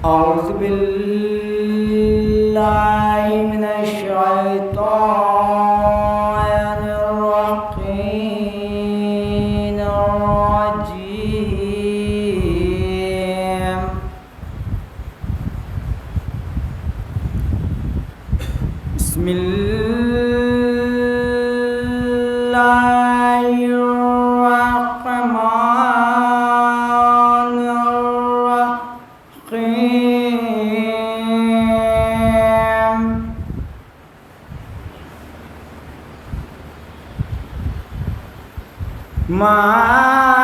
أعوذ بالله من الشيطان الرجيم. بسم الله الرحمن الرحيم. مالك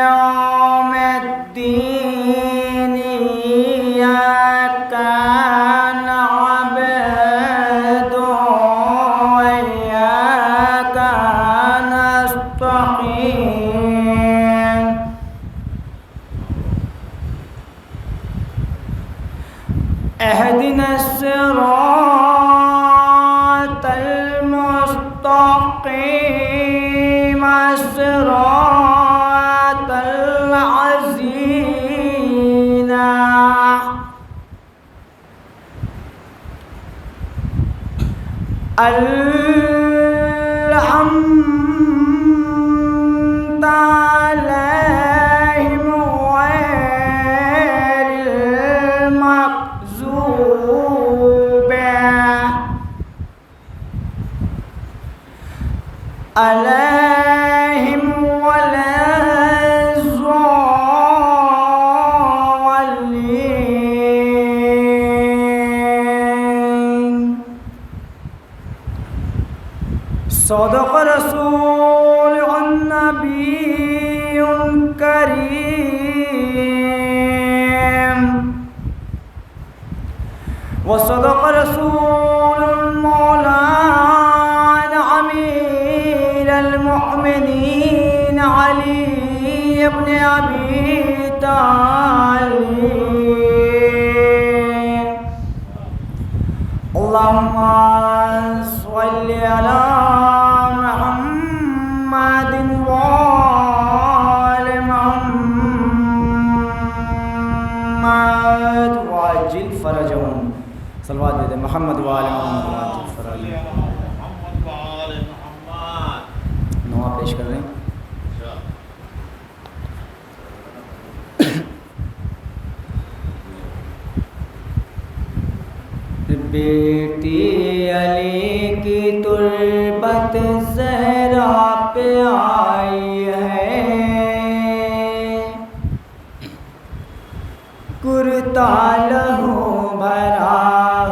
يوم الدين إياك نعبد وإياك نستعين. اهدنا الصراط المستقيم صراط الذين أنعمت عليهم غير المغضوب عليهم ولا الضالين. صدق رسول النبي الكريم وصدق رسول المولانا أمير المؤمنين علي بن أبي طالب. اللهم صل على محمد وآل محمد وعجل فرجهم. صلوات دے محمد وآل محمد وعجل فرجهم. نوع پیش کر لیں. بیٹی علی کی تربت زہرا پہ آئی ہے، کرتا لہو بھرا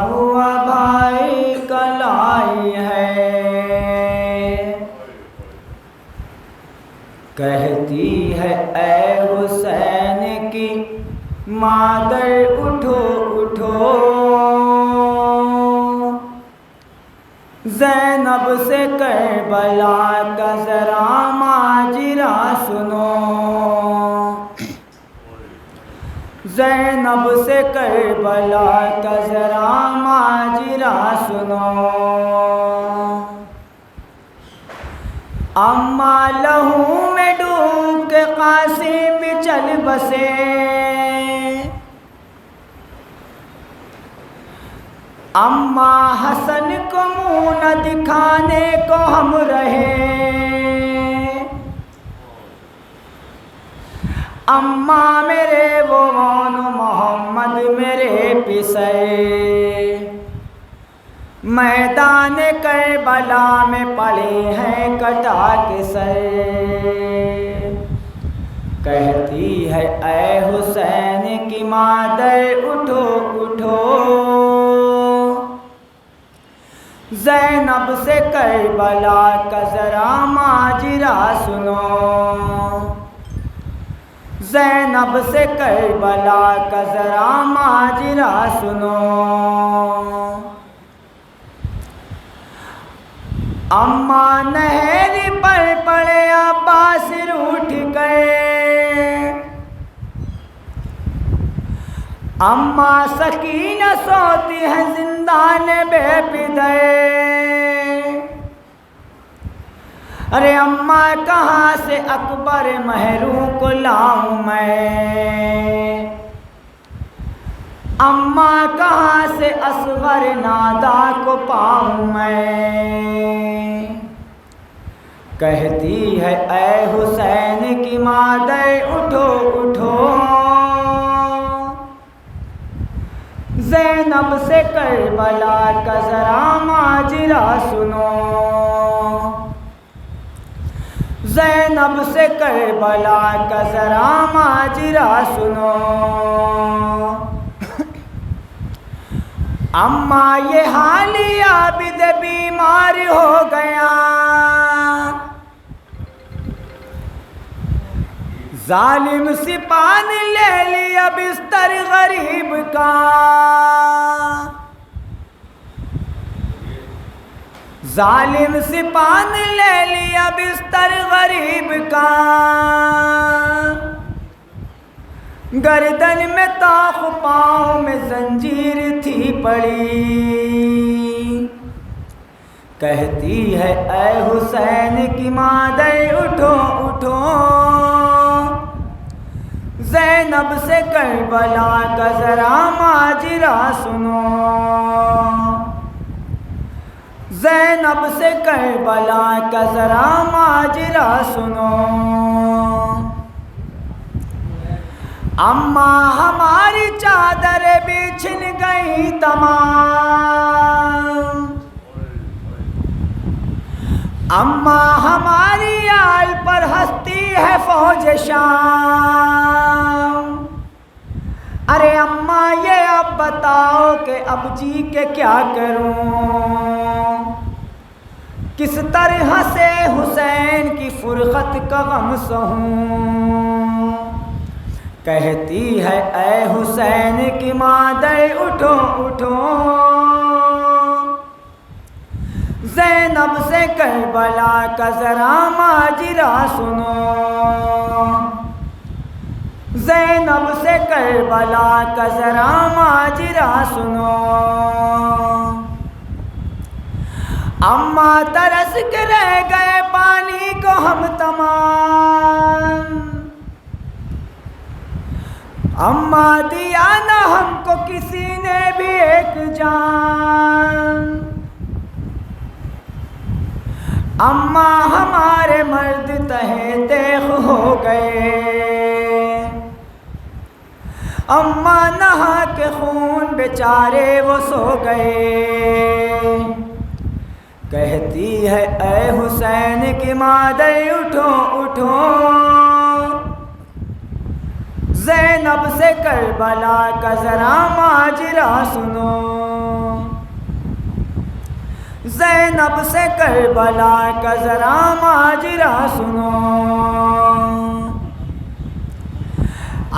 ہوا بھائی کلائی ہے. کہتی ہے اے حسین کی مادر اٹھو اٹھو، زینب سے کربلا کا ذرا ماجرا سنو. زینب سے کربلا کا ذرا ماجرا سنو. اماں لہو میں ڈوب کے قاسم بھی چل بسے، اماں حسن کو منہ نہ دکھانے کو ہم رہے، اماں میرے وہ محمد میرے پسے، میدان کربلا میں پڑے ہیں کٹا کے سر. کہتی ہے اے حسین کی مادر اٹھو اٹھو، زینب سے کربلا کا ذرا ماجرا سنو. زینب سے کربلا کا ذرا ماجرا سنو. اماں نہر پر پڑے عباس روٹھ گئے، اماں سکینہ سوتی ہے زندان بے پدر، ارے اماں کہاں سے اکبر مہروں کو لاؤں میں، اماں کہاں سے اصغر نادا کو پاؤں میں، کہتی ہے اے حسین کی مادر اٹھو اٹھو، زینب سے کربلا کا ذرا ماجرا سنو، زینب سے کربلا کا ذرا ماجرا سنو، اماں یہ حالی عابد بیمار ہو گیا، ظالم سپاہ نے لے لیا بستر غریب کا، ظالم سپاہ نے لے لیا بستر غریب کا، گردن میں طاق پاؤں میں زنجیر تھی پڑی، کہتی ہے اے حسین کی مادر اٹھو اٹھو، زینب سے کربلا کا ذرا ماجرا سنو، زینب سے کربلا کا ذرا ماجرا سنو، اماں ہماری چادر بچھن گئی تمام، اماں ہماری آل پر ہنستی ہے فوج شام، ارے اماں یہ اب بتاؤ کہ اب جی کے کیا کروں، کس طرح سے حسین کی فرقت کا غم سہوں، کہتی ہے اے حسین کی مادر اٹھو اٹھو، زینب سے کربلا کا ذرا ماجرا سنو، زینب سے کربلا کا ذرا ماجرا سنو، اماں ترس کے رہ گئے پانی کو ہم تمام، اماں دیا نہ ہم کو کسی نے بھی ایک جان، اماں ہمارے مرد تہے تیغ ہو گئے، اماں نہا کے خون بیچارے وہ سو گئے، کہتی ہے اے حسین کی مادر اٹھو اٹھو، زینب سے کربلا کا ذرا ماجرا سنو، زینب سے کربلا کا ذرا ماجرا سنو،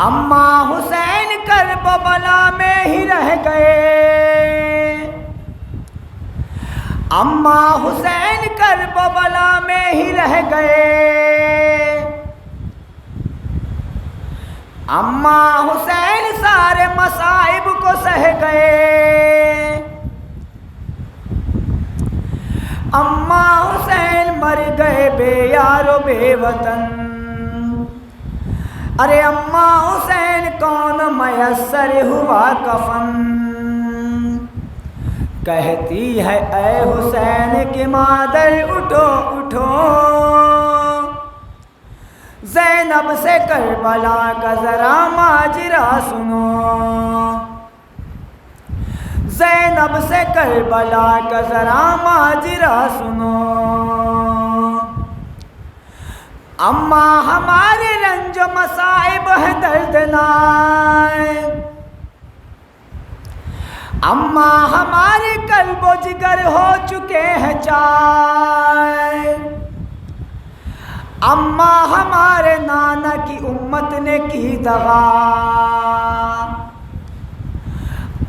اماں حسین کربلا میں ہی رہ گئے، اماں حسین کربلا میں ہی رہ گئے، اماں حسین سارے مصائب کو سہ گئے، اماں حسین مر گئے بے یار و بے وطن، ارے اماں حسین کون میسر ہوا کفن، کہتی ہے اے حسین کی مادر اٹھو اٹھو، زینب سے کربلا کا ذرا ماجرا سنو، زینب سے کربلا کا ذرا ماجرا سنو، اماں ہمارے رنج و مصائب ہے دردناک، اماں ہمارے قلب و جگر ہو چکے ہیں چار، اماں ہمارے نانا کی امت نے کی دغا،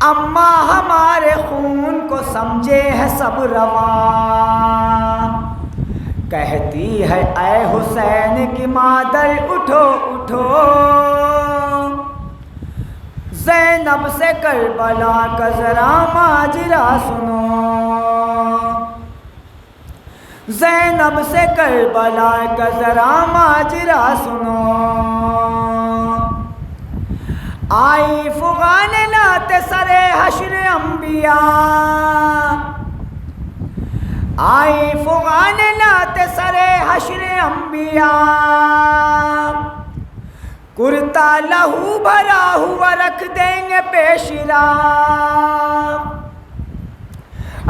اماں ہمارے خون کو سمجھے ہے سب روا، کہتی ہے اے حسین کی مادر اٹھو اٹھو، زینب سے کربلا کا ذرا ماجرا سنو، زینب سے کربلا کا ذرا ماجرا سنو، آئی فغان نعت سر حشر انبیاء، آئی فغان نعت سر حشر انبیاء، کرتا لہو بھرا ہوا رکھ دیں گے پیش راہ،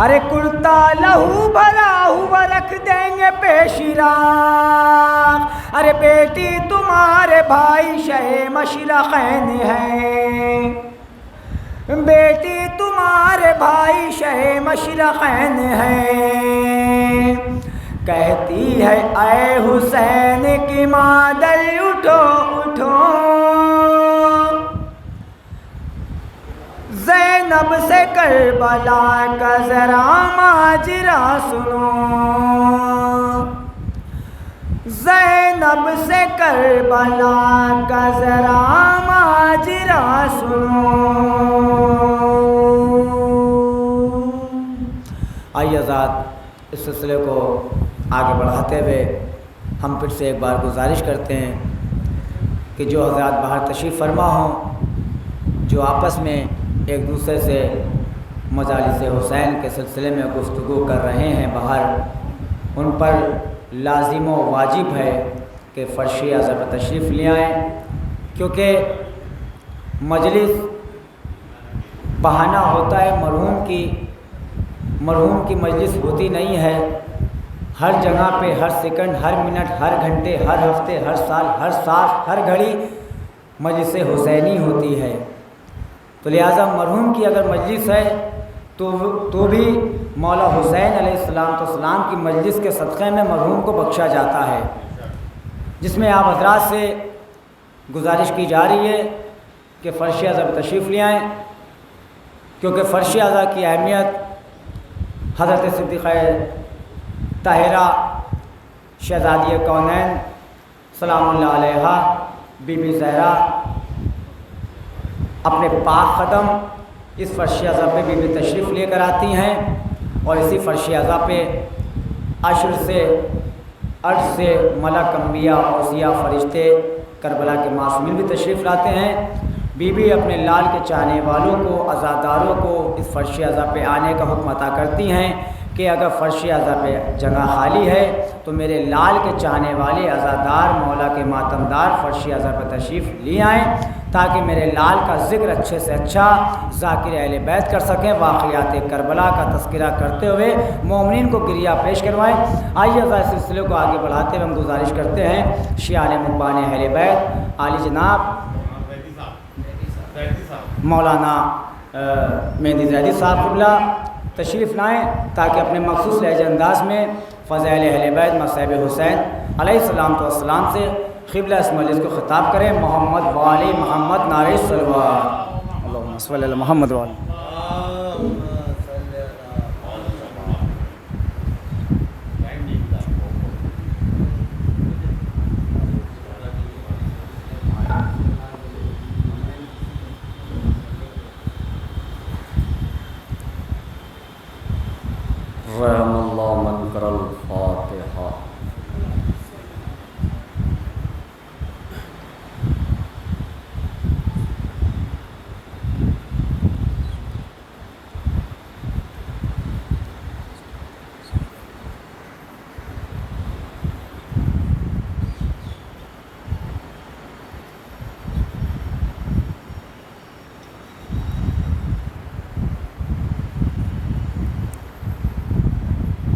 ارے کرتا لہو بھرا ہوا رکھ دیں گے پیش راہ، ارے بیٹی تمہارے بھائی شہ مشرقین ہے، بیٹی تمہارے بھائی شہ مشرقین ہے، کہتی ہے اے حسین کی مادر اٹھو اٹھو، زینب سے کربلا کا ذرا ماجرا سنو، زینب سے کربلا کا ذرا ماجرا سنو۔ آئیے آزاد اس سلسلے کو آگے بڑھاتے ہوئے ہم پھر سے ایک بار گزارش کرتے ہیں کہ جو حضرات باہر تشریف فرما ہوں، جو آپس میں ایک دوسرے سے مجالس حسین کے سلسلے میں گفتگو کر رہے ہیں باہر، ان پر لازم و واجب ہے کہ فرش اعظم پر تشریف لے آئیں، کیونکہ مجلس بہانہ ہوتا ہے، مرحوم کی مجلس ہوتی نہیں ہے، ہر جگہ پہ ہر سیکنڈ ہر منٹ ہر گھنٹے ہر ہفتے ہر سال ہر سانس ہر گھڑی مجلس حسینی ہوتی ہے، تو لہٰذا مرحوم کی اگر مجلس ہے تو بھی مولا حسین علیہ السلام کی مجلس کے صدقے میں مرحوم کو بخشا جاتا ہے، جس میں آپ حضرات سے گزارش کی جا رہی ہے کہ فرش اعظم تشریف لے آئیں، کیونکہ فرش اعظم کی اہمیت حضرت صدیقہ طاہرہ شہزادی کونین سلام اللہ علیہ بی بی زہرا اپنے پاک قدم اس فرش اعظم پہ بی بی تشریف لے کر آتی ہیں، اور اسی فرش اعظم پہ عرش سے ملک انبیاء اوصیاء فرشتے کربلا کے معصومین بھی تشریف لاتے ہیں۔ بی بی اپنے لال کے چاہنے والوں کو عزاداروں کو اس فرش اعظم پہ آنے کا حکم عطا کرتی ہیں کہ اگر فرش اعظم پہ جگہ خالی ہے تو میرے لال کے چاہنے والے عزادار مولا کے ماتمدار فرش اعظم پہ تشریف لے آئیں، تاکہ میرے لال کا ذکر اچھے سے اچھا ذاکر اہل بیت کر سکیں، واقعات کربلا کا تذکرہ کرتے ہوئے مومنین کو گریہ پیش کروائیں۔ آئیے اس سلسلے کو آگے بڑھاتے ہوئے ہم گزارش کرتے ہیں شیعان مقبان اہل بیت عالی جناب مولانا مہدی زیدی صاحب قبلہ تشریف لائیں، تاکہ اپنے مخصوص لہجہ انداز میں فضائل اہل بیت مصحب حسین علیہ السلام سے قبلہ اس مجلس کو خطاب کریں۔ محمد والی محمد نعرہ صلوات، اللہم صلی علی محمد والی۔ رحم اللہ من کر الفاتحہ۔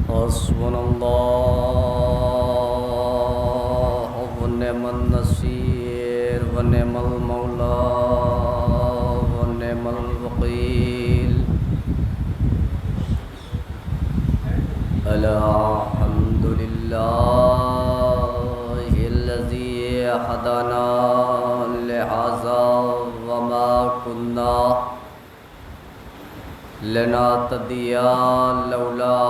حسبنا اللہ ونعم النصیر ونعم المولا ونعم الوکیل، الحمد للہ الذی ہدانا لہذا وما كنا لنهتدي لولا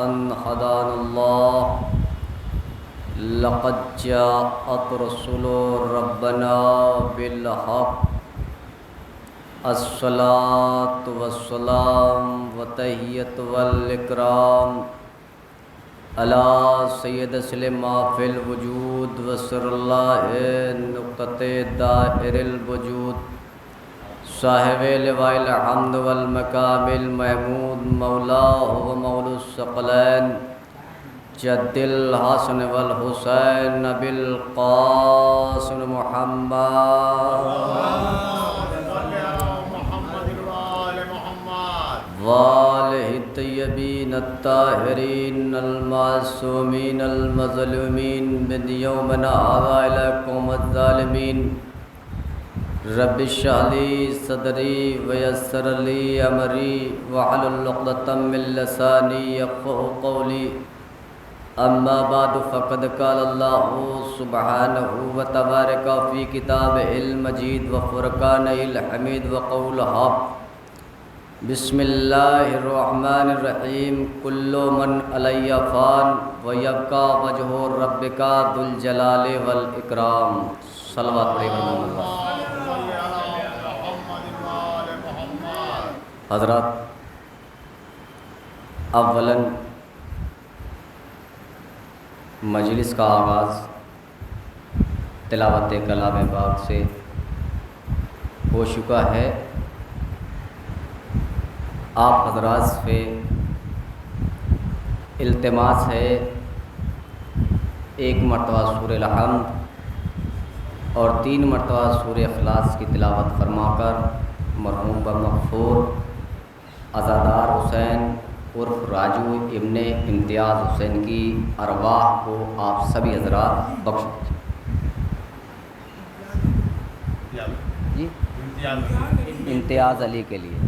أن هدانا الله، لقد جاءت رسل ربنا بالحق، الصلاة والسلام والتحية والإكرام علی سید سلم فی الوجود وسر اللہ نقطۃ دائر الوجود صاحب لواء الحمد والمقام المحمود مولا و مولا الثقلین جد الحسن والحسین نبی القاسم محمد وآلہ الطیبین الطاہرین المعصومین المظلومین من یومنا هذا إلی قوم الظالمین رب اشرح لی صدری ویسر لی امری واحلل عقدۃ من لسانی یفقهوا قولی اما بعد فقد قال اللہ سبحانہ وتبارک فی کتابہ المجید وفرقانہ الحمید وقول حق بسم اللہ الرحمن الرحیم کل من علی فان ویبقى وجہ ربک ذو الجلال والاکرام صلوات محمد. حضرات، اولاً مجلس کا آغاز تلاوت کلام پاک سے ہو چکا ہے. آپ حضرات سے التماس ہے ایک مرتبہ سورہ الحمد اور 3 مرتبہ سورہ اخلاص کی تلاوت فرما کر مرحوم و مغفور عزادار حسین عرف راجو ابن امتیاز حسین کی ارواح کو آپ سبھی حضرات بخش جی امتیاز علی کے لیے.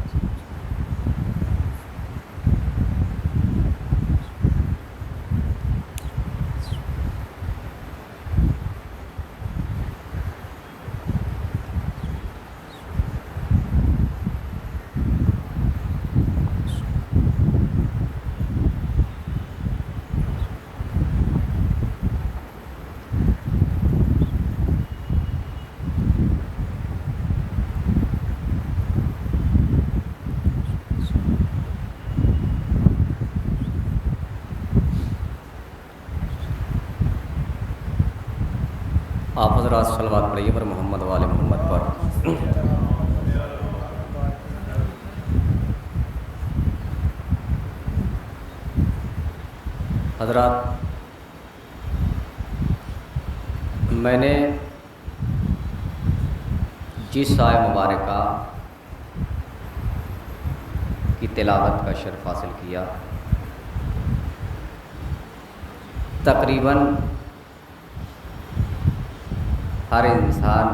آپ حضرات صلوات پڑھیے پر محمد وآل محمد پر. حضرات، میں نے جس آیہ مبارکہ کی تلاوت کا شرف حاصل کیا، تقریباً ہر انسان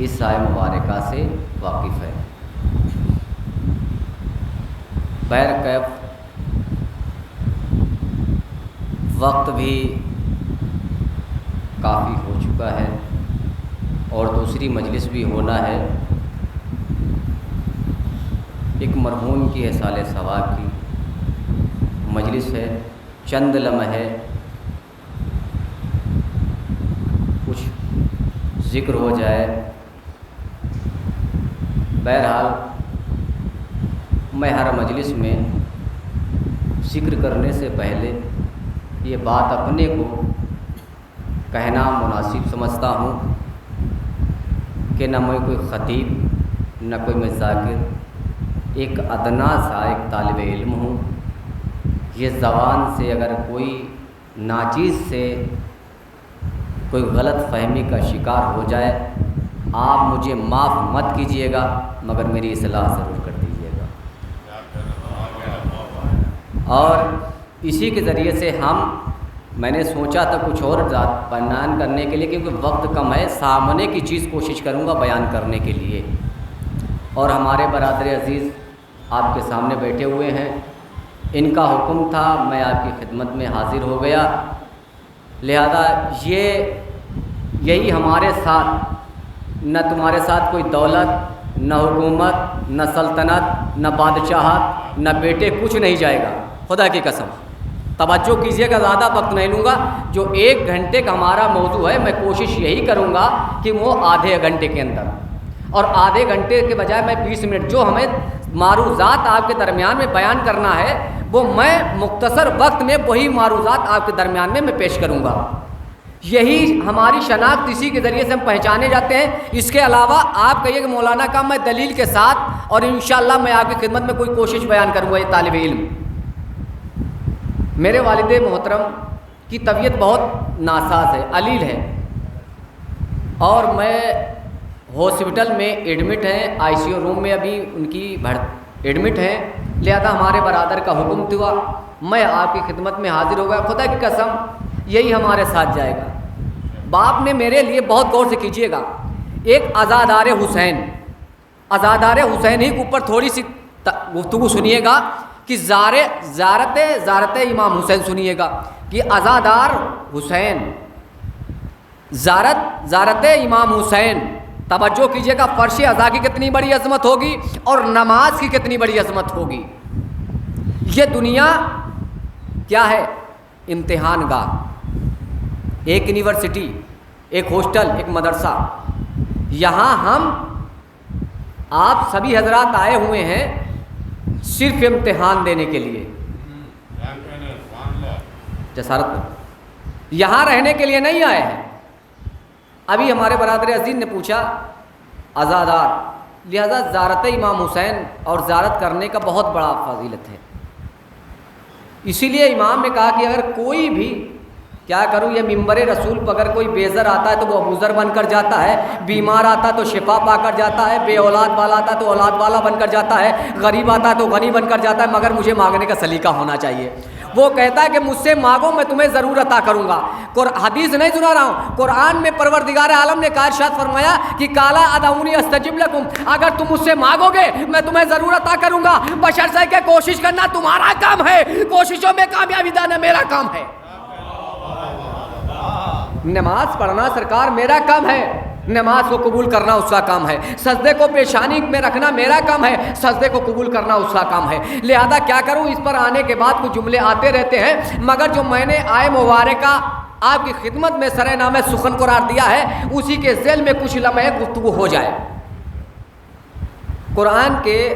اس آیہ مبارکہ سے واقف ہے. بہرکیف وقت بھی کافی ہو چکا ہے اور دوسری مجلس بھی ہونا ہے. ایک مرحوم کی احسال ثواب کی مجلس ہے. چند لمحے کچھ ذکر ہو جائے. بہرحال میں ہر مجلس میں ذکر کرنے سے پہلے یہ بات اپنے کو کہنا مناسب سمجھتا ہوں کہ نہ میں کوئی خطیب نہ کوئی میں ذاکر، ایک ادنا سا ایک طالب علم ہوں. یہ زبان سے اگر کوئی ناچیز سے کوئی غلط فہمی کا شکار ہو جائے، آپ مجھے معاف مت کیجیے گا مگر میری اصلاح ضرور کر دیجیے گا. اور اسی کے ذریعے سے میں نے سوچا تھا کچھ اور بیان کرنے کے لیے، کیونکہ وقت کم ہے، سامنے کی چیز کوشش کروں گا بیان کرنے کے لیے. اور ہمارے برادر عزیز آپ کے سامنے بیٹھے ہوئے ہیں، ان کا حکم تھا، میں آپ کی خدمت میں حاضر ہو گیا. لہذا یہی ہمارے ساتھ، نہ تمہارے ساتھ کوئی دولت، نہ حکومت، نہ سلطنت، نہ بادشاہت، نہ بیٹے، کچھ نہیں جائے گا. خدا کی قسم توجہ کیجیے گا، زیادہ وقت نہیں لوں گا. جو 1 گھنٹے کا ہمارا موضوع ہے، میں کوشش یہی کروں گا کہ وہ آدھے گھنٹے کے اندر، اور آدھے گھنٹے کے بجائے میں 20 منٹ، جو ہمیں معروضات آپ کے درمیان میں بیان کرنا ہے وہ میں مختصر وقت میں وہی معروضات آپ کے درمیان میں پیش کروں گا. یہی ہماری شناخت، اسی کے ذریعے سے ہم پہچانے جاتے ہیں. اس کے علاوہ آپ کہیے کہ مولانا کا میں دلیل کے ساتھ اور انشاءاللہ میں آپ کی خدمت میں کوئی کوشش بیان کروں گا. یہ طالب علم، میرے والد محترم کی طبیعت بہت ناساز ہے، علیل ہے، اور میں ہاسپٹل میں ایڈمٹ ہیں، آئی سی یو روم میں ابھی ان کی ایڈمٹ ہیں. لہذا ہمارے برادر کا حکم ہوا میں آپ کی خدمت میں حاضر ہو گیا. خدا کی قسم یہی ہمارے ساتھ جائے گا. باپ نے میرے لیے بہت غور سے کیجیے گا، ایک عزادار حسین ہی کے اوپر تھوڑی سی گفتگو سنیے گا کہ زارت امام حسین سنیے گا کہ عزادار حسین، زارت امام حسین. توجہ کیجیے گا، فرش عزا کی کتنی بڑی عظمت ہوگی اور نماز کی کتنی بڑی عظمت ہوگی. یہ دنیا کیا ہے؟ امتحان گاہ، ایک یونیورسٹی، ایک ہاسٹل، ایک مدرسہ. یہاں ہم آپ سبھی حضرات آئے ہوئے ہیں صرف امتحان دینے کے لیے. جسارت، یہاں رہنے کے لیے نہیں آئے ہیں. ابھی ہمارے برادر عزیز نے پوچھا عزادار، لہذا زیارت امام حسین اور زیارت کرنے کا بہت بڑا فضیلت ہے. اسی لیے امام نے کہا کہ اگر کوئی بھی کیا کروں، یہ ممبر رسول پر اگر کوئی بیزر آتا ہے تو وہ ابوذر بن کر جاتا ہے، بیمار آتا ہے تو شفا پا کر جاتا ہے، بے اولاد والا آتا ہے تو اولاد والا بن کر جاتا ہے، غریب آتا ہے تو غنی بن کر جاتا ہے، مگر مجھے مانگنے کا سلیقہ ہونا چاہیے. وہ کہتا ہے کہ مجھ سے مانگو میں تمہیں ضرور عطا کروں گا. حدیث نہیں سنا رہا ہوں، قرآن میں پروردگار عالم نے ارشاد فرمایا کہ کالا ادعونی استجب لکم، اگر تم مجھ سے مانگو گے میں تمہیں ضرور عطا کروں گا. بشرطے کہ کوشش کرنا تمہارا کام ہے، کوششوں میں کامیابی دینا میرا کام ہے. نماز پڑھنا سرکار میرا کام ہے، نماز کو قبول کرنا اس کا کام ہے. سجدے کو پیشانی میں رکھنا میرا کام ہے، سجدے کو قبول کرنا اس کا کام ہے. لہذا کیا کروں، اس پر آنے کے بعد کچھ جملے آتے رہتے ہیں، مگر جو میں نے آئے مبارکہ آپ کی خدمت میں سرے نام سخن قرار دیا ہے اسی کے ذیل میں کچھ لمحے گفتگو ہو جائے. قرآن کے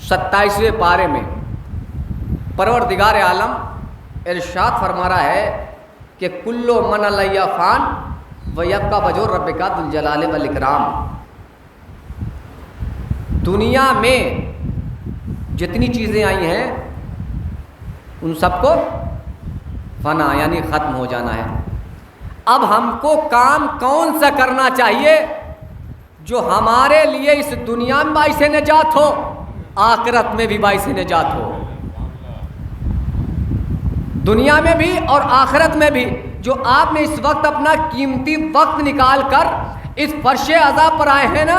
27ویں پارے میں پروردگار عالم ارشاد فرما رہا ہے کہ کلو من علیہ فان وَيَبْقَى وَجْهُ رَبِّكَ ذُو الْجَلَالِ وَالْإِكْرَامِ. دنیا میں جتنی چیزیں آئی ہیں ان سب کو فنا یعنی ختم ہو جانا ہے. اب ہم کو کام کون سا کرنا چاہیے جو ہمارے لیے اس دنیا میں باعث نجات ہو، آخرت میں بھی باعث نجات ہو. دنیا میں بھی اور آخرت میں بھی. جو آپ نے اس وقت اپنا قیمتی وقت نکال کر اس فرش عزا پر آئے ہیں نا،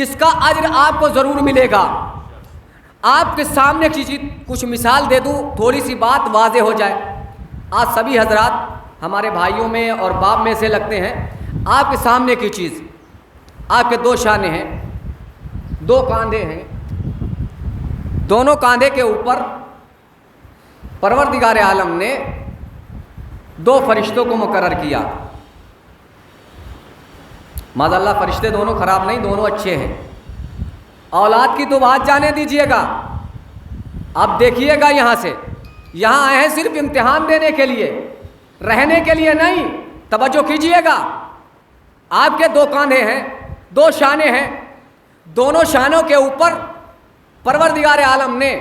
اس کا اجر آپ کو ضرور ملے گا. آپ کے سامنے کچھ مثال دے دوں، تھوڑی سی بات واضح ہو جائے. آج سبھی حضرات ہمارے بھائیوں میں اور باپ میں سے لگتے ہیں. آپ کے سامنے کی چیز، آپ کے دو شانے ہیں، دو کاندھے ہیں، دونوں کاندھے کے اوپر پروردگار عالم نے دو فرشتوں کو مقرر کیا. ماذا اللہ، فرشتے دونوں خراب نہیں، دونوں اچھے ہیں. اولاد کی تو بات جانے دیجئے گا. اب دیکھیے گا یہاں سے، یہاں آئے ہیں صرف امتحان دینے کے لیے، رہنے کے لیے نہیں. توجہ کیجئے گا، آپ کے دو کاندھے ہیں، دو شانے ہیں، دونوں شانوں کے اوپر پروردگار عالم نے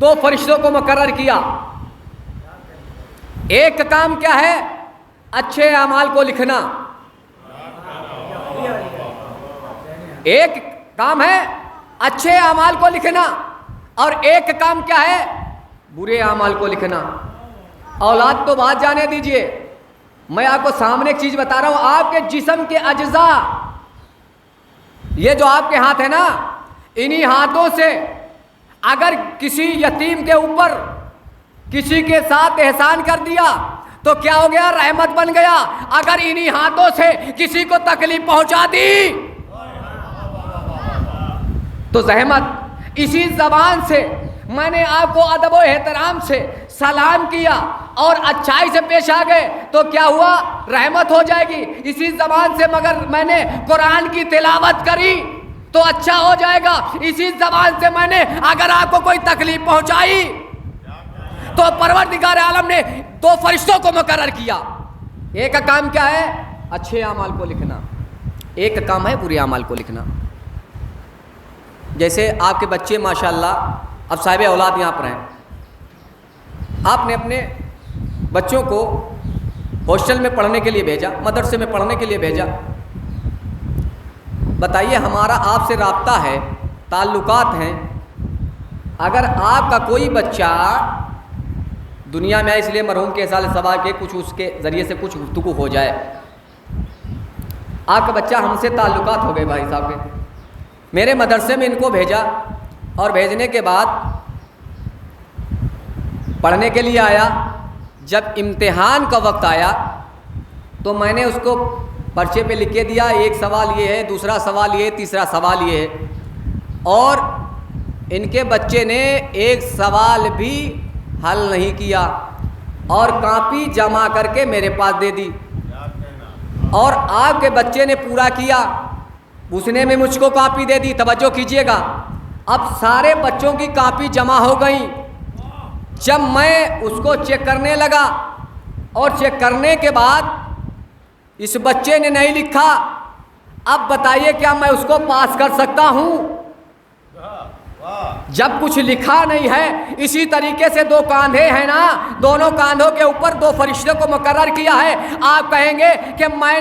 دو فرشتوں کو مقرر کیا. ایک کام کیا ہے؟ اچھے اعمال کو لکھنا. ایک کام ہے اچھے اعمال کو لکھنا اور ایک کام کیا ہے؟ برے اعمال کو لکھنا. اولاد تو بات جانے دیجئے، میں آپ کو سامنے ایک چیز بتا رہا ہوں. آپ کے جسم کے اجزاء، یہ جو آپ کے ہاتھ ہے نا، انہی ہاتھوں سے اگر کسی یتیم کے اوپر کسی کے ساتھ احسان کر دیا تو کیا ہو گیا؟ رحمت بن گیا. اگر انہی ہاتھوں سے کسی کو تکلیف پہنچا دی تو زحمت. اسی زبان سے میں نے آپ کو ادب و احترام سے سلام کیا اور اچھائی سے پیش آ گئے تو کیا ہوا؟ رحمت ہو جائے گی. اسی زبان سے مگر میں نے قرآن کی تلاوت کری تو اچھا ہو جائے گا. اسی زبان سے میں نے اگر آپ کو کوئی تکلیف پہنچائی تو پروردگار عالم نے 2 فرشتوں کو مقرر کیا. ایک کا کام کیا ہے؟ اچھے اعمال کو لکھنا. ایک کا کام ہے برے اعمال کو لکھنا. جیسے آپ کے بچے ماشاءاللہ اب صاحب اولاد یہاں پر ہیں, آپ نے اپنے بچوں کو ہاسٹل میں پڑھنے کے لیے بھیجا, مدرسے میں پڑھنے کے لیے بھیجا. بتائیے ہمارا آپ سے رابطہ ہے, تعلقات ہیں. اگر آپ کا کوئی بچہ دنیا میں ہے, اس لیے مرحوم کے سال سوال کے کچھ اس کے ذریعے سے کچھ گفتگو ہو جائے. آپ کا بچہ ہم سے تعلقات ہو گئے بھائی صاحب کے, میرے مدرسے میں ان کو بھیجا اور بھیجنے کے بعد پڑھنے کے لیے آیا. جب امتحان کا وقت آیا تو میں نے اس کو پرچے پہ لکھ کے دیا, ایک سوال یہ ہے, دوسرا سوال یہ ہے, تیسرا سوال یہ ہے. اور ان کے بچے نے ایک سوال بھی حل نہیں کیا اور کاپی جمع کر کے میرے پاس دے دی. اور آپ کے بچے نے پورا کیا, اس نے بھی مجھ کو کاپی دے دی. توجہ کیجئے گا, اب سارے بچوں کی کاپی جمع ہو گئی. جب میں اس کو چیک کرنے لگا اور چیک کرنے کے بعد اس بچے نے نہیں لکھا, اب بتائیے کیا میں اس کو پاس کر سکتا ہوں؟ جب کچھ لکھا نہیں ہے. اسی طریقے سے 2 کاندھے ہیں نا, دونوں کاندھوں کے اوپر 2 فرشتوں کو مقرر کیا ہے. آپ کہیں گے کہ میں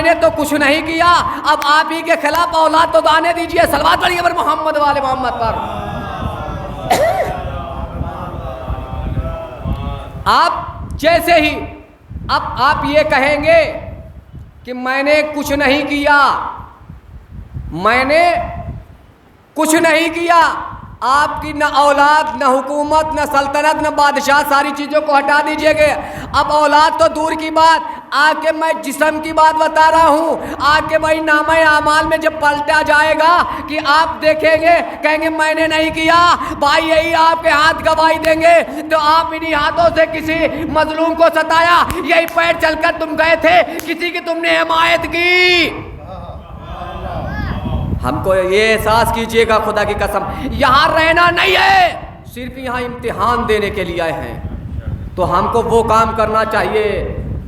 نے تو کچھ نہیں کیا, اب آپ ہی کے خلاف اولاد تو دانے دیجئے. صلوات پڑھیے پر محمد والے محمد پر. آپ جیسے ہی اب آپ یہ کہیں گے کہ میں نے کچھ نہیں کیا, میں نے کچھ نہیں کیا. آپ کی نہ اولاد, نہ حکومت, نہ سلطنت, نہ بادشاہ, ساری چیزوں کو ہٹا دیجئے گے. اب اولاد تو دور کی بات, آ کے میں جسم کی بات بتا رہا ہوں. آ کے بھائی نامہ اعمال میں جب پلٹا جائے گا کہ آپ دیکھیں گے, کہیں گے میں نے نہیں کیا, بھائی یہی آپ کے ہاتھ گواہی دیں گے. تو آپ انہی ہاتھوں سے کسی مظلوم کو ستایا, یہی پیر چل کر تم گئے تھے, کسی کی تم نے حمایت کی. ہم کو یہ احساس کیجئے گا, خدا کی قسم یہاں رہنا نہیں ہے, صرف یہاں امتحان دینے کے لیے آئے ہیں. تو ہم کو وہ کام کرنا چاہیے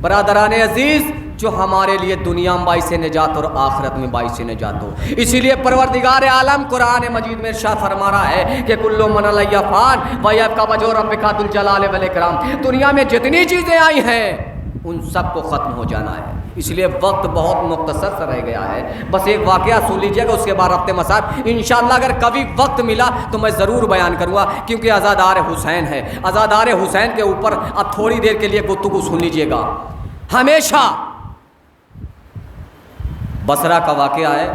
برادران عزیز جو ہمارے لیے دنیا میں باعث نجات اور آخرت میں باعث نجات ہو. اسی لیے پروردگار عالم قرآن مجید میں ارشاد فرما رہا ہے کہ کل من علیہ فان ویبقی وجہ ربک ذو الجلال والاکرام. دنیا میں جتنی چیزیں آئی ہیں ان سب کو ختم ہو جانا ہے. اس لیے وقت بہت مختصر سا رہ گیا ہے. بس ایک واقعہ سن لیجیے گا, اس کے بعد رفتے مسائل انشاءاللہ اگر کبھی وقت ملا تو میں ضرور بیان کروں گا, کیونکہ عزادار حسین ہے. عزادار حسین کے اوپر اب تھوڑی دیر کے لیے گفتگو سن لیجیے گا. ہمیشہ بصرہ کا واقعہ ہے,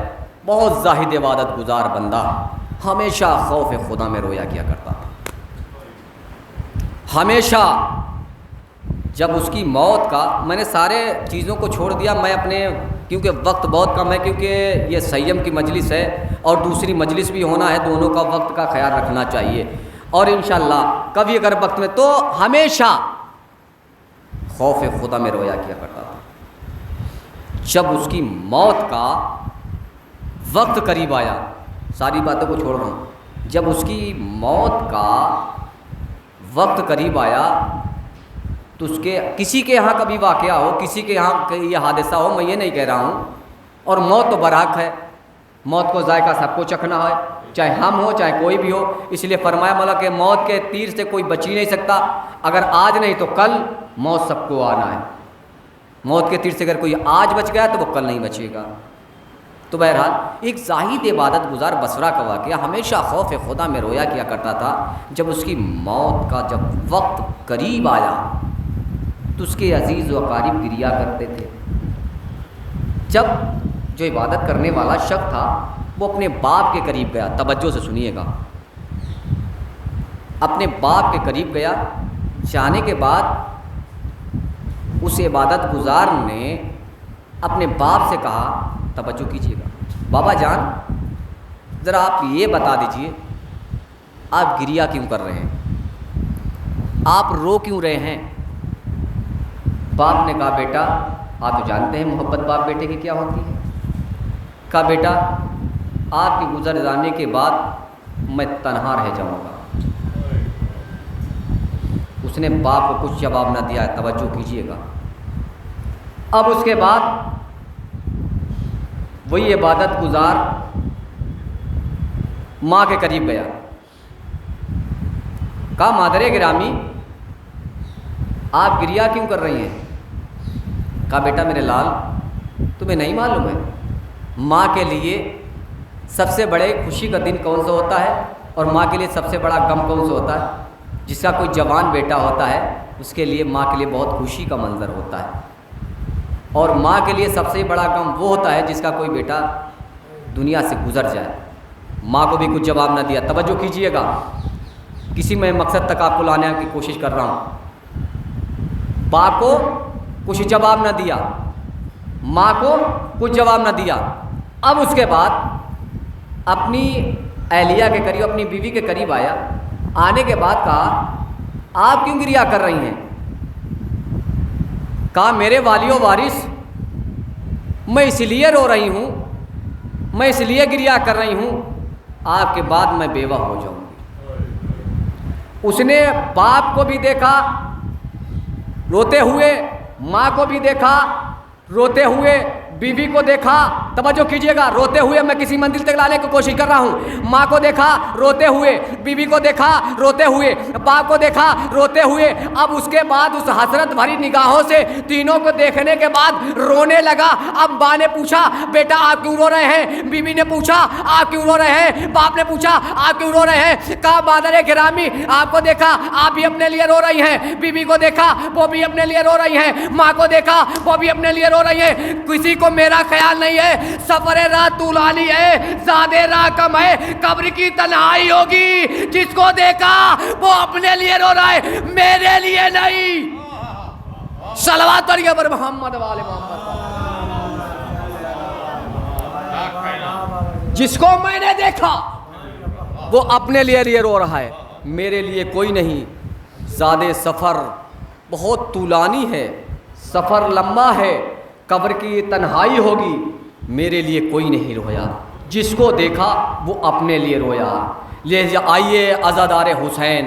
بہت زاہد عبادت گزار بندہ, ہمیشہ خوف خدا میں رویا کیا کرتا تھا. ہمیشہ جب اس کی موت کا, میں نے سارے چیزوں کو چھوڑ دیا, میں اپنے کیونکہ وقت بہت کم ہے, کیونکہ یہ سیم کی مجلس ہے اور دوسری مجلس بھی ہونا ہے, دونوں کا وقت کا خیال رکھنا چاہیے. اور انشاءاللہ کبھی اگر وقت میں, تو ہمیشہ خوف خدا میں رویا کیا کرتا تھا. جب اس کی موت کا وقت قریب آیا, ساری باتوں کو چھوڑ رہا ہوں, جب اس کی موت کا وقت قریب آیا تو اس کے کسی کے یہاں کبھی واقعہ ہو, کسی کے یہاں یہ حادثہ ہو, میں یہ نہیں کہہ رہا ہوں, اور موت تو برحق ہے, موت کو ذائقہ سب کو چکھنا ہے, چاہے ہم ہو چاہے کوئی بھی ہو. اس لیے فرمایا مولا کہ موت کے تیر سے کوئی بچ ہی نہیں سکتا, اگر آج نہیں تو کل موت سب کو آنا ہے. موت کے تیر سے اگر کوئی آج بچ گیا تو وہ کل نہیں بچے گا. تو بہرحال ایک زاہد عبادت گزار بصرہ کا واقعہ, ہمیشہ خوف خدا میں رویا کیا کرتا تھا. جب اس کی موت کا جب وقت قریب آیا تو اس کے عزیز و اقارب گریا کرتے تھے. جب جو عبادت کرنے والا شخص تھا وہ اپنے باپ کے قریب گیا, توجہ سے سنیے گا, اپنے باپ کے قریب گیا. جانے کے بعد اس عبادت گزار نے اپنے باپ سے کہا, توجہ کیجیے گا, بابا جان ذرا آپ یہ بتا دیجئے آپ گریا کیوں کر رہے ہیں, آپ رو کیوں رہے ہیں؟ باپ نے کہا بیٹا آپ تو جانتے ہیں محبت باپ بیٹے کی کیا ہوتی ہے. کہا بیٹا آپ کی گزر جانے کے بعد میں تنہا رہ جاؤں گا۔ اس نے باپ کو کچھ جواب نہ دیا، توجہ کیجیے گا۔ اب اس کے بعد وہی عبادت گزار ماں کے قریب گیا، کہا مادر گرامی آپ گریا کیوں کر رہی ہیں؟ کہا بیٹا میرے لال تمہیں نہیں معلوم ہے ماں کے لیے سب سے بڑے خوشی کا دن کون سا ہوتا ہے اور ماں کے لیے سب سے بڑا غم کون سا ہوتا ہے؟ جس کا کوئی جوان بیٹا ہوتا ہے اس کے لیے ماں کے لیے بہت خوشی کا منظر ہوتا ہے، اور ماں کے لیے سب سے بڑا غم وہ ہوتا ہے جس کا کوئی بیٹا دنیا سے گزر جائے۔ ماں کو بھی کچھ جواب نہ دیا، توجہ کیجیے گا، کسی میں مقصد تک آپ کو لانے کی کوشش کر رہا ہوں۔ باپ کو کچھ جواب نہ دیا، ماں کو کچھ جواب نہ دیا۔ اب اس کے بعد اپنی اہلیہ کے قریب، اپنی بیوی کے قریب آیا، آنے کے بعد کہا آپ کیوں گریا کر رہی ہیں؟ کہا میرے والی و وارث میں اس لیے رو رہی ہوں، میں اس لیے گریا کر رہی ہوں آپ کے بعد میں بیوہ ہو جاؤں گی۔ اس نے باپ کو بھی دیکھا روتے ہوئے، ماں کو بھی دیکھا روتے ہوئے، بیوی کو دیکھا، توجہ کیجیے گا، روتے ہوئے، میں کسی منزل تک لانے کی کوشش کر رہا ہوں۔ ماں کو دیکھا روتے ہوئے، بیوی کو دیکھا روتے ہوئے، باپ کو دیکھا روتے ہوئے۔ اب اس کے بعد اس حسرت بھری نگاہوں سے تینوں کو دیکھنے کے بعد رونے لگا۔ اب ماں نے پوچھا بیٹا آپ کیوں رو رہے ہیں؟ بیوی نے پوچھا آپ کیوں رو رہے ہیں؟ باپ نے پوچھا آپ کیوں رو رہے ہیں؟ کہا مادر گرامی آپ کو دیکھا آپ بھی اپنے لیے رو رہی ہیں، بیوی کو دیکھا وہ بھی اپنے لیے رو رہی ہیں، ماں کو دیکھا وہ بھی اپنے لیے رو رہی ہیں۔ کسی کو میرا خیال نہیں ہے، سفر راہ طولانی ہے، زیادہ راہ کم ہے، قبر کی تنہائی ہوگی، جس کو دیکھا وہ اپنے لیے رو رہا ہے، میرے لیے نہیں۔ صلوات پڑھیے پر محمد والے محمد۔ جس کو میں نے دیکھا وہ اپنے لیے رو رہا ہے، میرے لیے کوئی نہیں۔ زیادہ سفر بہت طولانی ہے، سفر لمبا ہے، قبر کی تنہائی ہوگی، میرے لیے کوئی نہیں رویا۔ جس کو دیکھا وہ اپنے لیے رویا۔ لہذا آئیے عزادار حسین،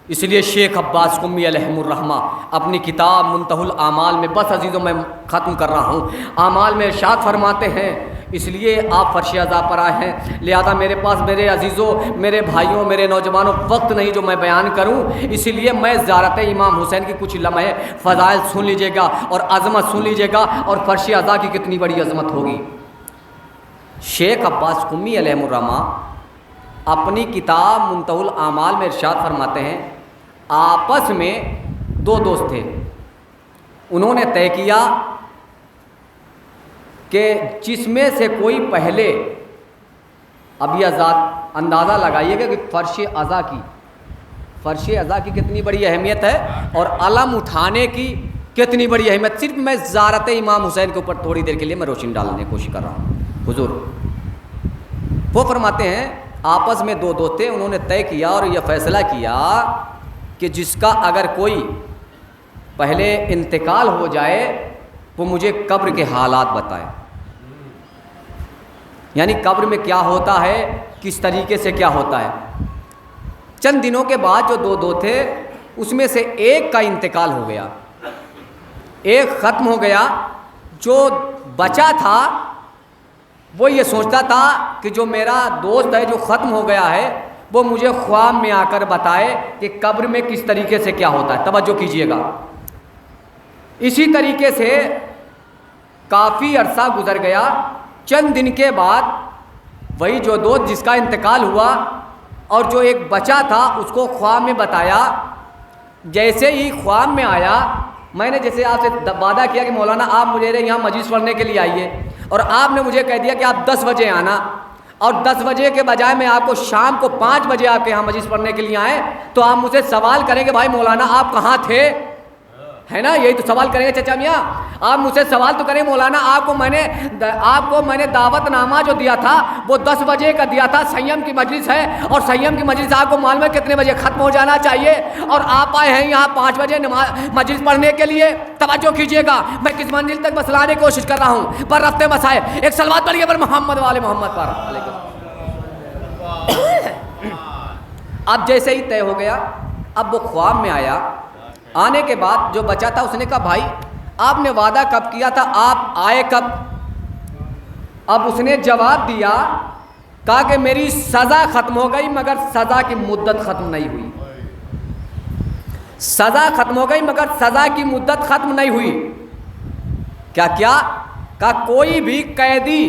اس لیے شیخ عباس قمی علیہ الرحمہ اپنی کتاب منتہی الاعمال میں، بس عزیزوں میں ختم کر رہا ہوں، اعمال میں ارشاد فرماتے ہیں، اس لیے آپ فرش عزا پر آئے ہیں، لہذا میرے پاس میرے عزیزوں، میرے بھائیوں، میرے نوجوانوں وقت نہیں جو میں بیان کروں، اس لیے میں زیارت امام حسین کی کچھ لمحے فضائل سن لیجیے گا اور عظمت سن لیجیے گا، اور فرش عزا کی کتنی بڑی عظمت ہوگی۔ شیخ عباس قمی علیہ الرحمہ اپنی کتاب منتہی الاعمال میں ارشاد فرماتے ہیں، آپس میں دو دوست تھے، انہوں نے طے کیا کہ جس میں سے کوئی پہلے، اب یہ اندازہ لگائیے گا کہ فرش عزا کی کتنی بڑی اہمیت ہے اور علم اٹھانے کی کتنی بڑی اہمیت۔ صرف میں زیارت امام حسین کے اوپر تھوڑی دیر کے لیے میں روشنی ڈالنے کی کوشش کر رہا ہوں۔ حضور وہ فرماتے ہیں آپس میں دو دوست تھے، انہوں نے طے کیا اور یہ فیصلہ کیا کہ جس کا اگر کوئی پہلے انتقال ہو جائے وہ مجھے قبر کے حالات بتائے، یعنی قبر میں کیا ہوتا ہے، کس طریقے سے کیا ہوتا ہے۔ چند دنوں کے بعد جو دو تھے اس میں سے ایک کا انتقال ہو گیا، ایک ختم ہو گیا، جو بچا تھا وہ یہ سوچتا تھا کہ جو میرا دوست ہے جو ختم ہو گیا ہے وہ مجھے خواب میں آ کر بتائے کہ قبر میں کس طریقے سے کیا ہوتا ہے، توجہ کیجیے گا۔ اسی طریقے سے کافی عرصہ گزر گیا، چند دن کے بعد وہی جو دوست جس کا انتقال ہوا اور جو ایک بچا تھا اس کو خواب میں بتایا۔ جیسے ہی خواب میں آیا، میں نے جیسے آپ سے وعدہ کیا کہ مولانا آپ مجھے یہاں مجلس پڑھنے کے لیے آئیے، اور آپ نے مجھے کہہ دیا کہ آپ 10 بجے آنا، اور 10 بجے کے بجائے میں آپ کو شام کو 5 بجے آپ کے یہاں مجلس پڑھنے کے لیے آئیں، تو آپ مجھے سوال کریں گے بھائی مولانا آپ کہاں تھے، ہے نا؟ یہی تو سوال کریں گے چچا میاں، آپ مجھ سے سوال تو کریں مولانا آپ کو میں نے دعوت نامہ جو دیا تھا وہ 10 بجے کا دیا تھا، سیم کی مجلس ہے اور سیم کی مجلس آپ کو معلوم ہے کتنے بجے ختم ہو جانا چاہیے، اور آپ آئے ہیں یہاں 5 بجے مجلس پڑھنے کے لیے۔ توجہ کیجیے گا، میں کس منزل تک بس لانے کی کوشش کر رہا ہوں، پر رفتے مسائل، ایک صلوات پڑھیے پر محمد والے محمد پر۔ اب جیسے ہی طے ہو گیا، اب وہ خواب میں آیا، آنے کے بعد جو بچا تھا اس نے کہا بھائی آپ نے وعدہ کب کیا تھا، آپ آئے کب؟ اب اس نے جواب دیا، کہا کہ میری سزا ختم ہو گئی مگر سزا کی مدت ختم نہیں ہوئی، سزا ختم ہو گئی مگر سزا کی مدت ختم نہیں ہوئی۔ کیا کہا کوئی بھی قیدی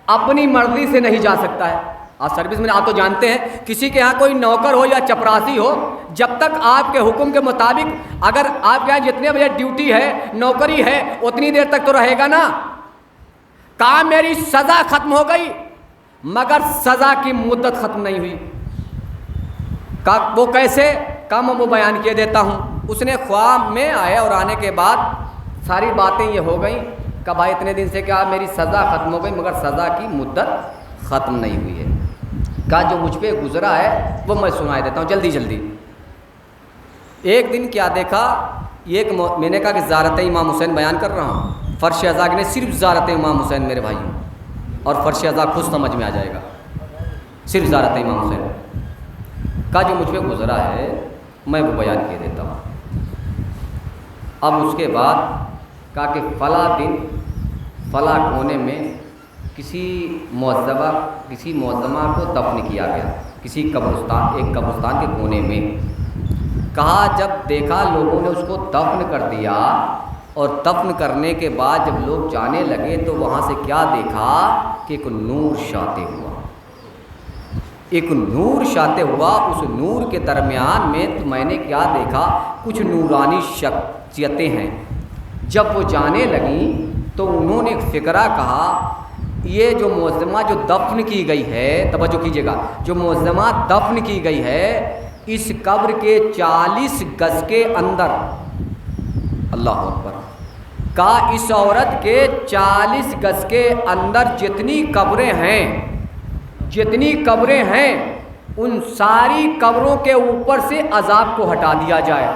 اپنی مرضی سے نہیں جا سکتا ہے۔ آپ سروس میں آپ تو جانتے ہیں کسی کے ہاں کوئی نوکر ہو یا چپراسی ہو، جب تک آپ کے حکم کے مطابق اگر آپ کے یہاں جتنے بجے ڈیوٹی ہے، نوکری ہے، اتنی دیر تک تو رہے گا نا۔ کہا میری سزا ختم ہو گئی مگر سزا کی مدت ختم نہیں ہوئی۔ کہا وہ کیسے؟ کہا میں وہ بیان کیے دیتا ہوں۔ اس نے خواب میں آئے اور آنے کے بعد ساری باتیں یہ ہو گئیں کہ بھائی اتنے دن سے کیا میری سزا ختم ہو گئی مگر سزا کی مدت ختم نہیں ہوئی ہے۔ کہا جو مجھ پہ گزرا ہے وہ میں سنا دیتا ہوں جلدی جلدی۔ ایک دن کیا دیکھا، میں نے کہا کہ زیارت امام حسین بیان کر رہا ہوں، فرش ازا نے صرف زیارت امام حسین میرے بھائیوں، اور فرش ازا خود سمجھ میں آ جائے گا، صرف زیارت امام حسین۔ کہا جو مجھ پہ گزرا ہے میں وہ بیان کیے دیتا ہوں۔ اب اس کے بعد کہا کہ فلاں دن فلاں کونے میں کسی معظمہ کو دفن کیا گیا، کسی قبرستان، ایک قبرستان کے کونے میں۔ کہا جب دیکھا لوگوں نے اس کو دفن کر دیا، اور دفن کرنے کے بعد جب لوگ جانے لگے تو وہاں سے کیا دیکھا کہ ایک نور شاطع ہوا، ایک نور شاطع ہوا۔ اس نور کے درمیان میں تو میں نے کیا دیکھا، کچھ نورانی شخصیتیں ہیں۔ جب وہ جانے لگیں تو انہوں نے ایک فقرہ کہا، یہ جو معظمہ جو دفن کی گئی ہے، توجہ کیجیے گا، جو معظمہ دفن کی گئی ہے اس قبر کے 40 گز کے اندر، اللہ اکبر، کہا اس عورت کے 40 گز کے اندر جتنی قبریں ہیں ان ساری قبروں کے اوپر سے عذاب کو ہٹا دیا جائے۔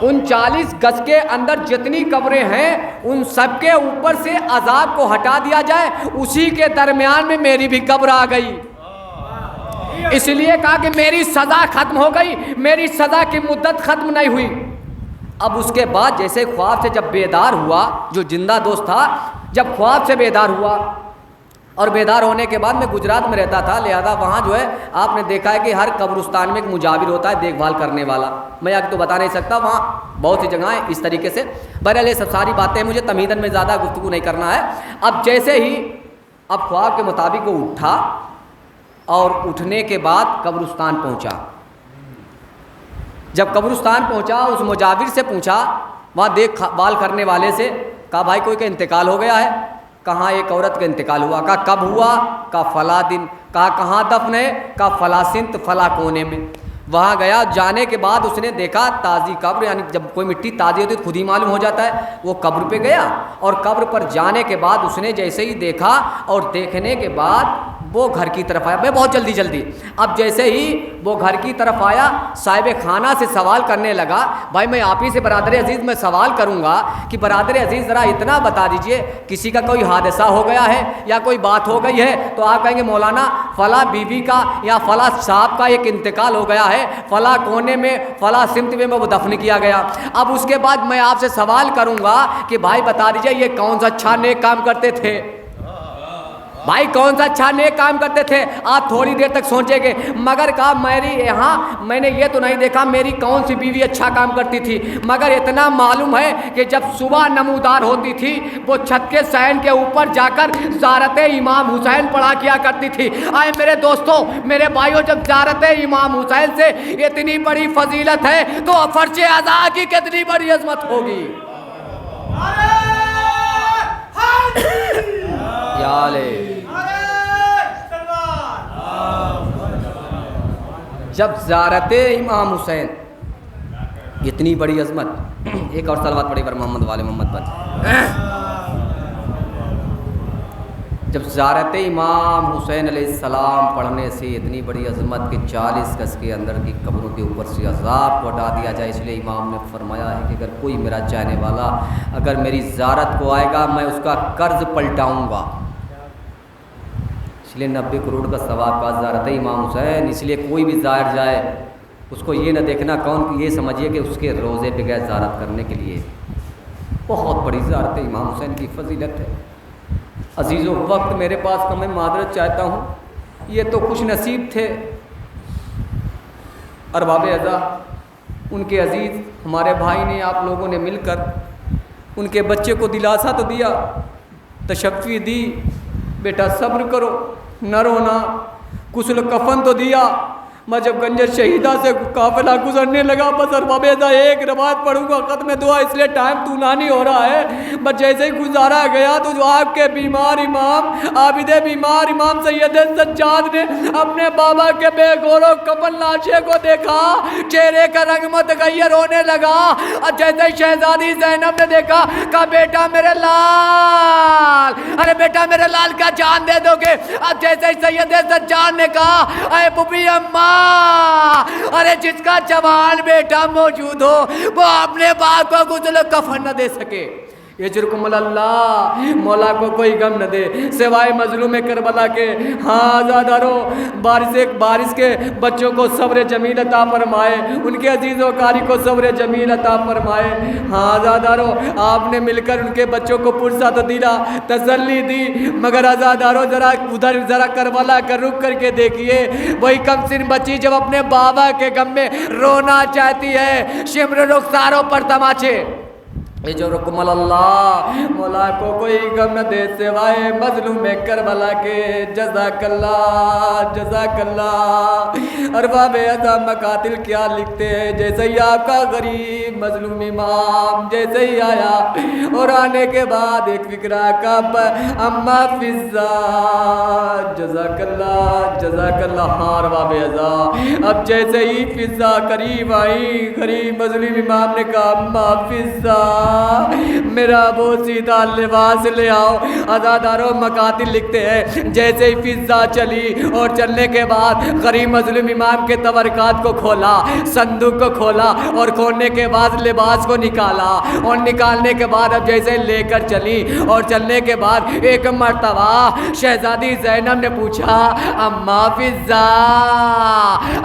ان 40 گز کے اندر جتنی قبریں ہیں ان سب کے اوپر سے عذاب کو ہٹا دیا جائے۔ اسی کے درمیان میں میری بھی قبر آ گئی، اس لیے کہا کہ میری سزا ختم ہو گئی، میری سزا کی مدت ختم نہیں ہوئی۔ اب اس کے بعد جیسے خواب سے جب بیدار ہوا، جو زندہ دوست تھا جب خواب سے بیدار ہوا، اور بیدار ہونے کے بعد میں گجرات میں رہتا تھا، لہذا وہاں جو ہے آپ نے دیکھا ہے کہ ہر قبرستان میں ایک مجاور ہوتا ہے، دیکھ بھال کرنے والا۔ میں آپ کو بتا نہیں سکتا، وہاں بہت سی جگہیں اس طریقے سے۔ بہرحال یہ سب ساری باتیں مجھے تمہیداً میں زیادہ گفتگو نہیں کرنا ہے۔ اب جیسے ہی اب خواب کے مطابق وہ اٹھا، اور اٹھنے کے بعد قبرستان پہنچا۔ جب قبرستان پہنچا اس مجاور سے پوچھا، وہاں دیکھ بھال کرنے والے سے، کہا بھائی کوئی کا انتقال ہو گیا ہے؟ کہاں ایک عورت کا انتقال ہوا۔ کہا کب ہوا؟ کہا فلاں دن۔ کہا کہاں دفن ہے؟ کہا فلاں سمت فلاں کونے میں۔ وہاں گیا، جانے کے بعد اس نے دیکھا تازی قبر، یعنی جب کوئی مٹی تازی ہوتی ہے تو خود ہی معلوم ہو جاتا ہے۔ وہ قبر پہ گیا، اور قبر پر جانے کے بعد اس نے جیسے ہی دیکھا، اور دیکھنے کے بعد وہ گھر کی طرف آیا۔ میں بہت جلدی اب جیسے ہی وہ گھر کی طرف آیا، صاحب خانہ سے سوال کرنے لگا، بھائی میں آپ ہی سے برادر عزیز میں سوال کروں گا کہ برادر عزیز ذرا اتنا بتا دیجئے، کسی کا کوئی حادثہ ہو گیا ہے یا کوئی بات ہو گئی ہے تو آپ کہیں گے مولانا فلاں بیوی کا یا فلاں صاحب کا ایک انتقال ہو گیا ہے، فلاں کونے میں فلاں سمت میں وہ دفن کیا گیا۔ اب اس کے بعد میں آپ سے سوال کروں گا کہ بھائی بتا دیجئے یہ کون سا اچھا نیک کام کرتے تھے، بھائی کون سا اچھا نیک کام کرتے تھے؟ آپ تھوڑی دیر تک سوچیں گے، مگر کہا میری یہاں میں نے یہ تو نہیں دیکھا میری کون سی بیوی اچھا کام کرتی تھی، مگر اتنا معلوم ہے کہ جب صبح نمودار ہوتی تھی وہ چھت کے صحن کے اوپر جا کر زیارت امام حسین پڑھا کیا کرتی تھی۔ آئے میرے دوستوں، میرے بھائیوں، جب زیارت امام حسین سے اتنی بڑی فضیلت ہے تو فرش ازا کی کتنی بڑی عظمت ہوگی۔ جب زیارت امام حسین اتنی بڑی عظمت، ایک اور صلوات پڑھی پر محمد والے محمد پر، جب زیارت امام حسین علیہ السلام پڑھنے سے اتنی بڑی عظمت کہ 40 گز کے اندر کی قبروں کے اوپر سے عذاب کو ہٹا دیا جائے، اس لیے امام نے فرمایا ہے کہ اگر کوئی میرا چاہنے والا اگر میری زیارت کو آئے گا میں اس کا قرض پلٹاؤں گا۔ اس لیے 90 کروڑ کا ثواب کا زیارت امام حسین. اس لیے کوئی بھی زائر جائے اس کو یہ نہ دیکھنا کون، یہ سمجھیے کہ اس کے روزے پہ گئے زیارت کرنے کے لیے. بہت بڑی زیارت امام حسین کی فضیلت ہے. عزیزو وقت میرے پاس کم ہے، معذرت چاہتا ہوں. یہ تو خوش نصیب تھے ارباب اعضا، ان کے عزیز ہمارے بھائی نے، آپ لوگوں نے مل کر ان کے بچے کو دلاسا تو دیا، تشفی دی، بیٹا صبر کرو، نہ رونا، غسل کفن تو دیا. میں جب گنجر شہیدہ سے قافلہ گزرنے لگا، بس ارباب اعضا ایک روایت پڑھوں گا ختم دعا، اس لیے ٹائم طولانی ہو رہا ہے. بس جیسے ہی گزارا گیا تو جو آپ کے بیمار امام، عابد بیمار امام سید سجاد نے اپنے بابا کے بے گور و کفن لاشے کو دیکھا، چہرے کا رنگ متغیر ہونے لگا. اور جیسے ہی شہزادی زینب نے دیکھا، کہا بیٹا میرے لال، ارے بیٹا میرے لال کا جان دے دو گے؟ اب جیسے ہی سید سجاد نے کہا اے بوبی اماں، ارے جس کا جوان بیٹا موجود ہو وہ اپنے باپ کو غسل کفن نہ دے سکے، یجرکم اللہ، مولا کو کوئی غم نہ دے سوائے مظلوم کربلا کے. ہاں آزادارو، بارش کے بچوں کو صبر جمیل عطا فرمائے، ان کے عزیز و قاری کو صبر جمیل عطا فرمائے. ہاں آزادارو، آپ نے مل کر ان کے بچوں کو پرسہ تو دلا، تسلی دی، مگر آزادارو ذرا کربلا کا رک کر کے دیکھیے، وہی کم سن بچی جب اپنے بابا کے غم میں رونا چاہتی ہے، شمر رخساروں پر تماچے. یجرکم اللہ، مولا کو کوئی غم نہ دے سوائے مظلوم کربلا کے. جزاک اللہ، جزاک اللہ. ارباب اعضا مقاتل کیا لکھتے ہیں، جیسے ہی آپ کا غریب مظلوم امام جیسے ہی آیا، اور آنے کے بعد ایک فکرہ کا اما فضا، جزاک اللہ، جزاک اللہ. ہاں ارباب اعضا، اب جیسے ہی فضا قریب آئی، غریب مظلوم امام نے کہا اما فضا، میرا بہت سیدھا لباس لے آؤ. آزادارو مقاتل لکھتے ہیں جیسے ہی فضا چلی اور چلنے کے بعد غریب مظلوم امام کے تبرکات کو کھولا، صندوق کو کھولا، اور کھولنے کے بعد لباس کو نکالا، اور نکالنے کے بعد اب جیسے لے کر چلی، اور چلنے کے بعد ایک مرتبہ شہزادی زینب نے پوچھا اما فضا،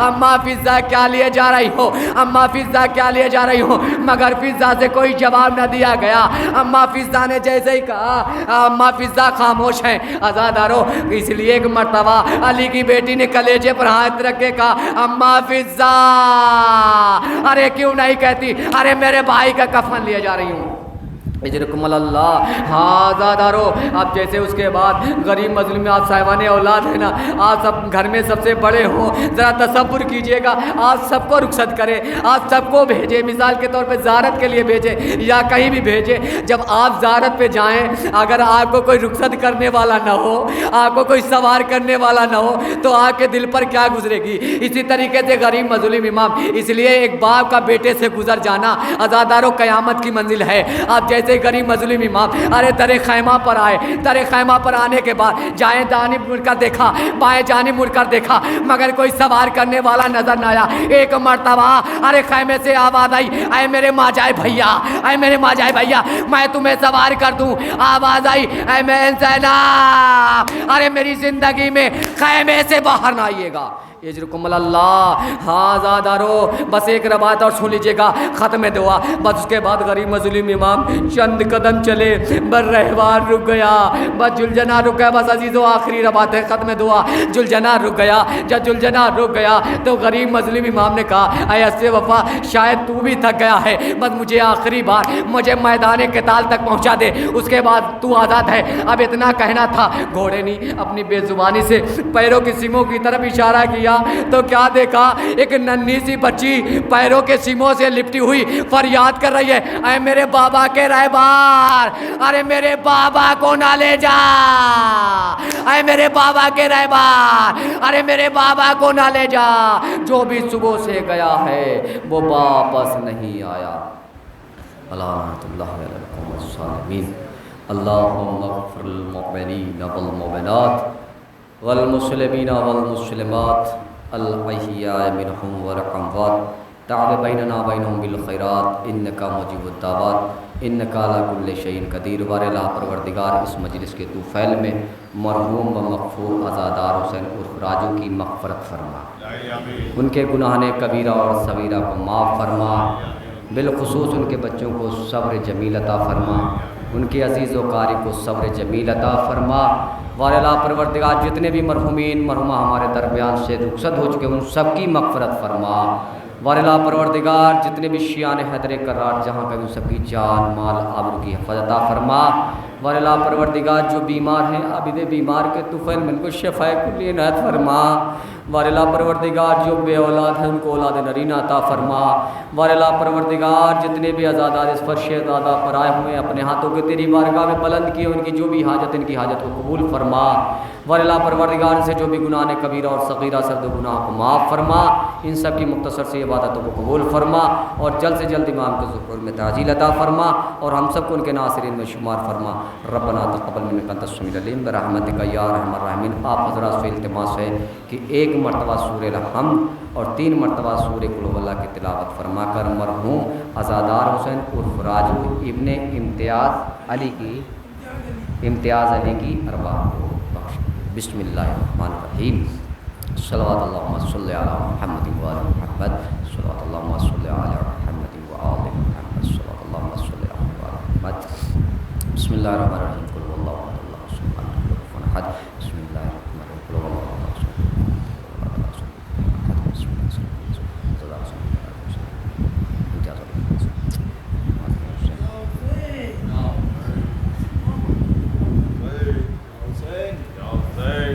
اما فضا کیا لیے جا رہی ہو، اما فضا کیا لیے جا رہی ہو؟ مگر فضا سے کوئی جواب نہ دیا گیا. اما فضا نے جیسے ہی کہا، اما فضا خاموش ہیں. آزادارو، اس لیے ایک مرتبہ علی کی بیٹی نے کلیجے پر ہاتھ رکھ کے کہا اما فضا، ارے کیوں نہیں کہتی ارے میرے بھائی کا کفن لیے جا رہی ہوں. یجرکم اللہ. ہاں آزادارو، اب جیسے اس کے بعد غریب مظلوم، آپ صاحبان اولاد ہیں نا، آپ سب گھر میں سب سے بڑے ہوں، ذرا تصور کیجئے گا، آپ سب کو رخصت کرے، آپ سب کو بھیجے، مثال کے طور پہ زیارت کے لیے بھیجے یا کہیں بھی بھیجے. جب آپ زیارت پہ جائیں، اگر آپ کو کوئی رخصت کرنے والا نہ ہو، آپ کو کوئی سوار کرنے والا نہ ہو، تو آپ کے دل پر کیا گزرے گی؟ اسی طریقے سے غریب مظلوم امام، اس لیے ایک باپ کا بیٹے سے گزر جانا آزادارو قیامت کی منزل ہے. آپ جیسے غریب مظلوم امام ارے در خیمہ پر آئے، در خیمہ پر آنے کے بعد جائیں جانب مڑ کر دیکھا، بائیں جانب مڑ کر دیکھا، مگر کوئی سوار کرنے والا نظر نہ آیا. ایک مرتبہ ارے خیمے سے آواز آئی اے میرے ماجائے بھیا، اے میرے ماجائے بھیا میں تمہیں سوار کر دوں. آواز آئی اے میں زینب، ارے میری زندگی میں خیمے سے باہر نہ آئیے گا. یجرکم اللہ. ہاں آزادارو، بس ایک روایت اور سن لیجیے گا، ختم دعا. بس اس کے بعد غریب مظلوم امام چند قدم چلے، بر رہوار رک گیا، بس جلجنا رک گیا. بس عزیزو آخری روایت ہے، ختم دعا. جلجنا رک گیا. جب جلجنا رک گیا تو غریب مظلوم امام نے کہا اے اسے وفا، شاید تو بھی تھک گیا ہے، بس مجھے آخری بار مجھے میدان قتال تک پہنچا دے، اس کے بعد تو آزاد ہے. اب اتنا کہنا تھا، گھوڑے نے اپنی بے زبانی سے پیروں کی سیموں کی طرف اشارہ کیا تو کیا دیکھا؟ ایک ننھی سی بچی پیروں کے سیموں سے لپٹی ہوئی فریاد کر رہی ہے اے میرے بابا کے رہبار، ارے میرے بابا کو نہ لے جا، اے میرے بابا کے رہبار، ارے میرے بابا کو نہ لے جا. جو بھی صبح سے گیا ہے وہ واپس نہیں آیا. الحمد للہ علیکم الصالحین. اللہم اغفر للمؤمنین والمؤمنات والمسلمین والمسلمات الاحیاء منہم والاموات تعب بیننا بینہم بالخیرات انکا مجیب الدعوات انکا علی کل شیء قدیر۔ بار الہ پروردگار اس مجلس کے طوفیل میں مرحوم و مغفور عزادار حسین عرف راجو کی مغفرت فرما، ان کے گناہ کبیرہ اور صغیرہ کو معاف فرما، بالخصوص ان کے بچوں کو صبر جمیل عطا فرما، ان کے عزیز و قاری کو صبر جمیل عطا فرما۔ بار الہ پروردگار جتنے بھی مرحومین مرحومہ ہمارے درمیان سے رخصت ہو چکے ان سب کی مغفرت فرما۔ بار الہ پروردگار جتنے بھی شیعان حیدر کرار جہاں پہ ان سب کی جان مال آبرو کی حفاظت عطا فرما۔ بار الہ پروردگار جو بیمار ہیں عابد بیمار کے طفیل میں ان کو شفاء کلی عنایت فرما۔ بار الہ پروردگار جو بے اولاد ہیں ان کو اولاد نرینہ عطا فرما۔ بار الہ پروردگار جتنے بھی آزادار اس فرش دادا پر آئے ہوئے اپنے ہاتھوں کے تیری بارگاہ میں بلند کیے ان کی جو بھی حاجت ان کی حاجت کو قبول فرما۔ بار الہ پروردگار سے جو بھی گناہ کبیرہ اور صغیرہ سرد و گناہ کو معاف فرما، ان سب کی مختصر سی عبادتوں کو قبول فرما اور جلد سے جلد امام کے ظہور میں تعجیل عطا فرما اور ہم سب کو ان کے ناصرین میں شمار فرما۔ ربنا تقبل منا انت السمیع العلیم برحمتک یا ارحم الراحمین۔ آپ حضرات سے التماس ہے کہ ایک مرتبہ سورہ الحمد اور 3 مرتبہ سورہ قل هو اللہ کی تلاوت فرما کر مرحوم عزادار حسین عرف راجو ابن امتیاز علی کی ارواح کو بخش۔ بسم اللہ الرحمن الرحیم۔ صلوات اللہم صلی علی محمد و آل محمد، صلوات اللہم صلی علی محمد و آل محمد، صلوات اللہم صلی علی محمد۔ بسم اللہ الرحمن الرحیم۔ قل هو اللہ احد اللہ الصمد لم یلد ولم یولد۔ بسم اللہ الرحمن الرحیم۔